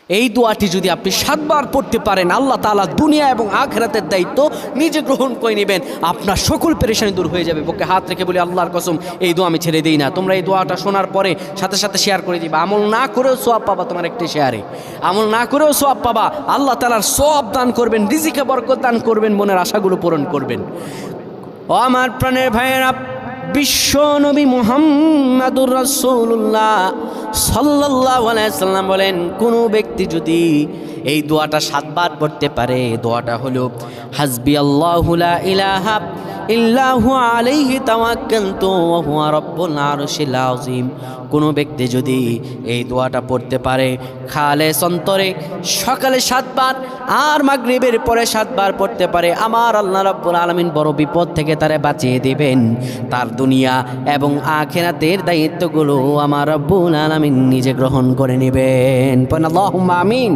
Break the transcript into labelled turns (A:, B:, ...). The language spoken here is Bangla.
A: এই দোয়াটি যদি আপনি 7 বার পড়তে পারেন, আল্লাহ তাআলা দুনিয়া এবং আখিরাতের দায়িত্ব নিজে গ্রহণ করে নেবেন। আপনার সকল পেরেশানি দূর হয়ে যাবে। বুকে হাত রেখে বলি, আল্লাহর কসম এই দোয়া আমি ছেড়ে দিই না। তোমরা এই দোয়াটা শোনার পরে সাথে সাথে শেয়ার করে দিবা। আমল না করেও সওয়াব পাবা, তোমার একটি শেয়ারে আমল না করেও সওয়াব পাবা। আল্লাহ তাআলার সওয়াব দান করবেন, রিজিকে বরকত দান করবেন, মনের আশাগুলো পূরণ করবেন। ও আমার প্রাণের ভাইয়েরা, বিশ্ব নবী মুহাম্মাদুর রাসূলুল্লাহ সাল্লাল্লাহু আলাইহি সাল্লাম বলেন, কোনো ব্যক্তি যদি এই দোয়াটা 7 বার পড়তে পারে, দোয়াটা হলো হাসবি আল্লাহু লা ইলাহা ইল্লাহু আলাইহি তাওয়াক্কালতু ওয়া হুয়া রাব্বুল আরশিল আযীম। কোনো ব্যক্তি যদি এই দোয়াটা পড়তে পারে খালেস অন্তরে সকালে 7 বার আর মাগরিবের পরে 7 বার পড়তে পারে, আমার আল্লাহ রাব্বুল আলামিন বড় বিপদ থেকে তারে বাঁচিয়ে দিবেন। তার দুনিয়া এবং আখিরাতের দায়িত্বগুলো আমার রব্বুল আলামিন নিজে গ্রহণ করে নেবেন। আল্লাহুম্মা আমিন।